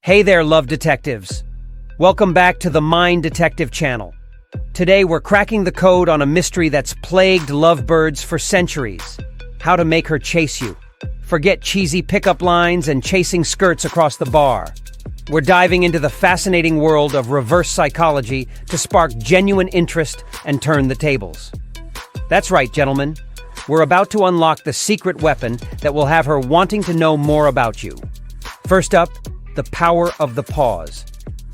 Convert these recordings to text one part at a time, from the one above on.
Hey there, love detectives. Welcome back to the Mind Detective channel. Today we're cracking the code on a mystery that's plagued lovebirds for centuries. How to make her chase you. Forget cheesy pickup lines and chasing skirts across the bar. We're diving into the fascinating world of reverse psychology to spark genuine interest and turn the tables. That's right, gentlemen. We're about to unlock the secret weapon that will have her wanting to know more about you. First up, the power of the pause.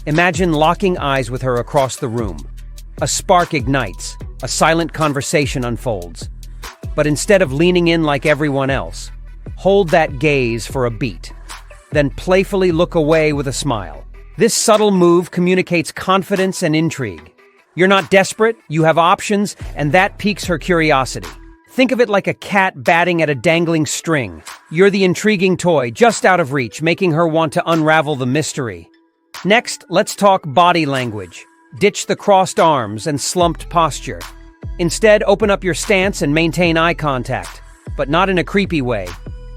Imagine locking eyes with her across the room. A spark ignites, a silent conversation unfolds. But instead of leaning in like everyone else, hold that gaze for a beat. Then playfully look away with a smile. This subtle move communicates confidence and intrigue. You're not desperate, you have options, and that piques her curiosity. Think of it like a cat batting at a dangling string. You're the intriguing toy, just out of reach, making her want to unravel the mystery. Next, let's talk body language. Ditch the crossed arms and slumped posture. Instead, open up your stance and maintain eye contact, but not in a creepy way.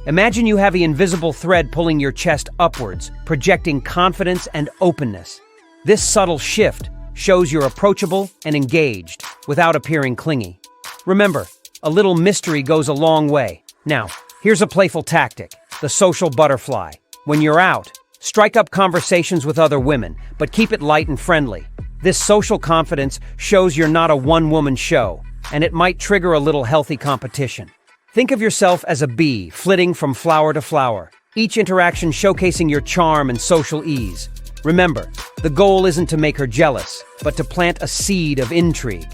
Imagine you have the invisible thread pulling your chest upwards, projecting confidence and openness. This subtle shift shows you're approachable and engaged, without appearing clingy. Remember, a little mystery goes a long way. Now, here's a playful tactic, the social butterfly. When you're out, strike up conversations with other women, but keep it light and friendly. This social confidence shows you're not a one-woman show, and it might trigger a little healthy competition. Think of yourself as a bee, flitting from flower to flower, each interaction showcasing your charm and social ease. Remember, the goal isn't to make her jealous, but to plant a seed of intrigue.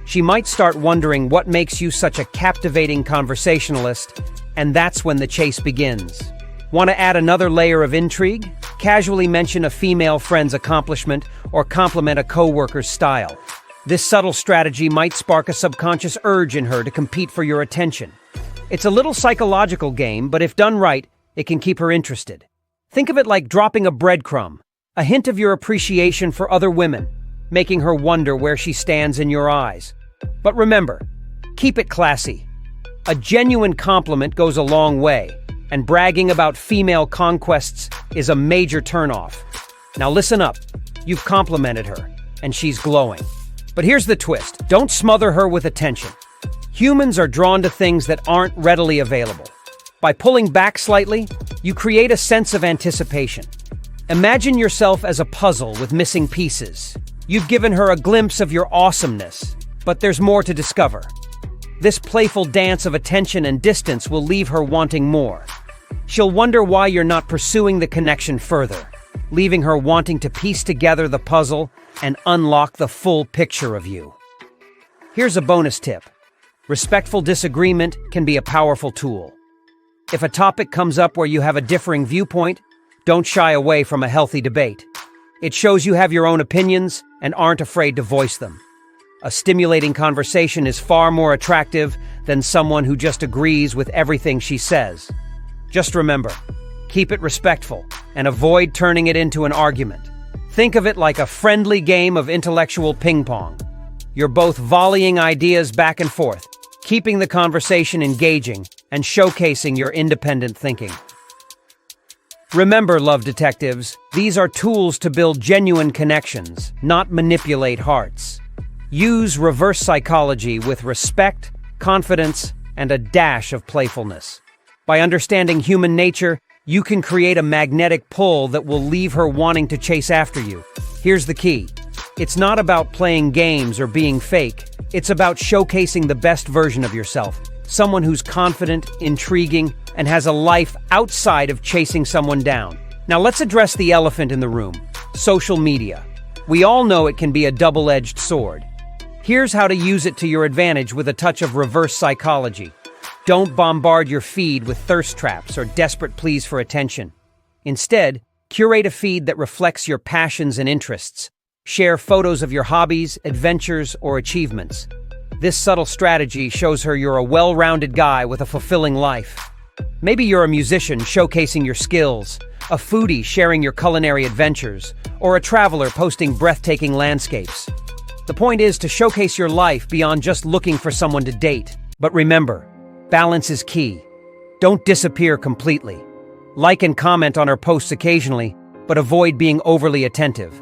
She might start wondering what makes you such a captivating conversationalist, and that's when the chase begins. Want to add another layer of intrigue? Casually mention a female friend's accomplishment or compliment a coworker's style. This subtle strategy might spark a subconscious urge in her to compete for your attention. It's a little psychological game, but if done right, it can keep her interested. Think of it like dropping a breadcrumb, a hint of your appreciation for other women, making her wonder where she stands in your eyes. But remember, keep it classy. A genuine compliment goes a long way, and bragging about female conquests is a major turnoff. Now listen up. You've complimented her, and she's glowing. But here's the twist. Don't smother her with attention. Humans are drawn to things that aren't readily available. By pulling back slightly, you create a sense of anticipation. Imagine yourself as a puzzle with missing pieces. You've given her a glimpse of your awesomeness, but there's more to discover. This playful dance of attention and distance will leave her wanting more. She'll wonder why you're not pursuing the connection further, leaving her wanting to piece together the puzzle and unlock the full picture of you. Here's a bonus tip. Respectful disagreement can be a powerful tool. If a topic comes up where you have a differing viewpoint, don't shy away from a healthy debate. It shows you have your own opinions and aren't afraid to voice them. A stimulating conversation is far more attractive than someone who just agrees with everything she says. Just remember, keep it respectful and avoid turning it into an argument. Think of it like a friendly game of intellectual ping pong. You're both volleying ideas back and forth, keeping the conversation engaging and showcasing your independent thinking. Remember, love detectives, these are tools to build genuine connections, not manipulate hearts. Use reverse psychology with respect, confidence, and a dash of playfulness. By understanding human nature, you can create a magnetic pull that will leave her wanting to chase after you. Here's the key. It's not about playing games or being fake. It's about showcasing the best version of yourself. Someone who's confident, intriguing, and has a life outside of chasing someone down. Now let's address the elephant in the room, social media. We all know it can be a double-edged sword. Here's how to use it to your advantage with a touch of reverse psychology. Don't bombard your feed with thirst traps or desperate pleas for attention. Instead, curate a feed that reflects your passions and interests. Share photos of your hobbies, adventures, or achievements. This subtle strategy shows her you're a well-rounded guy with a fulfilling life. Maybe you're a musician showcasing your skills, a foodie sharing your culinary adventures, or a traveler posting breathtaking landscapes. The point is to showcase your life beyond just looking for someone to date. But remember, balance is key. Don't disappear completely. Like and comment on her posts occasionally, but avoid being overly attentive.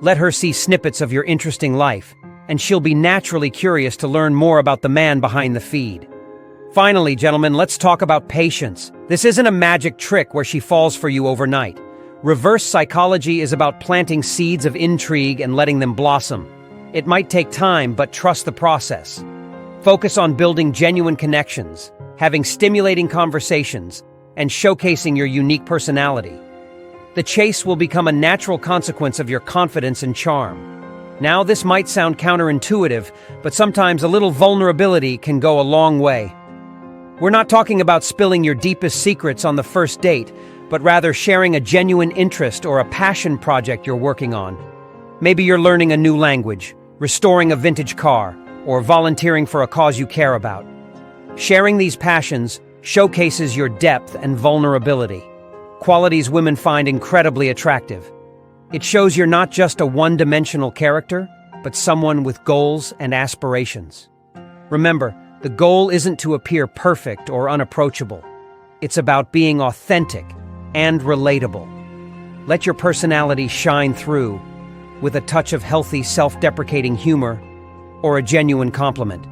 Let her see snippets of your interesting life, and she'll be naturally curious to learn more about the man behind the feed. Finally, gentlemen, let's talk about patience. This isn't a magic trick where she falls for you overnight. Reverse psychology is about planting seeds of intrigue and letting them blossom. It might take time, but trust the process. Focus on building genuine connections, having stimulating conversations, and showcasing your unique personality. The chase will become a natural consequence of your confidence and charm. Now, this might sound counterintuitive, but sometimes a little vulnerability can go a long way. We're not talking about spilling your deepest secrets on the first date, but rather sharing a genuine interest or a passion project you're working on. Maybe you're learning a new language, restoring a vintage car, or volunteering for a cause you care about. Sharing these passions showcases your depth and vulnerability, qualities women find incredibly attractive. It shows you're not just a one-dimensional character, but someone with goals and aspirations. Remember, the goal isn't to appear perfect or unapproachable. It's about being authentic and relatable. Let your personality shine through with a touch of healthy, self-deprecating humor or a genuine compliment.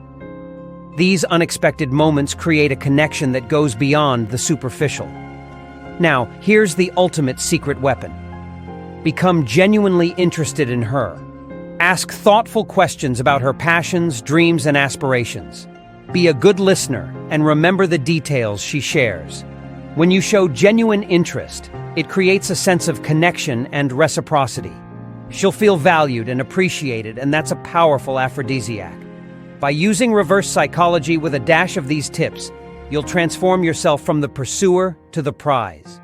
These unexpected moments create a connection that goes beyond the superficial. Now, here's the ultimate secret weapon. Become genuinely interested in her. Ask thoughtful questions about her passions, dreams, and aspirations. Be a good listener and remember the details she shares. When you show genuine interest, it creates a sense of connection and reciprocity. She'll feel valued and appreciated, and that's a powerful aphrodisiac. By using reverse psychology with a dash of these tips, you'll transform yourself from the pursuer to the prize.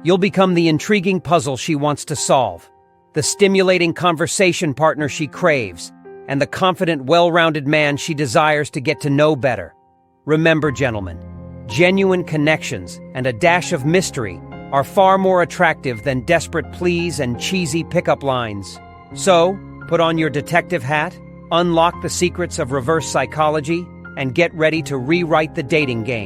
You'll become the intriguing puzzle she wants to solve, the stimulating conversation partner she craves, and the confident, well-rounded man she desires to get to know better. Remember, gentlemen, genuine connections and a dash of mystery are far more attractive than desperate pleas and cheesy pickup lines. So, put on your detective hat, unlock the secrets of reverse psychology, and get ready to rewrite the dating game.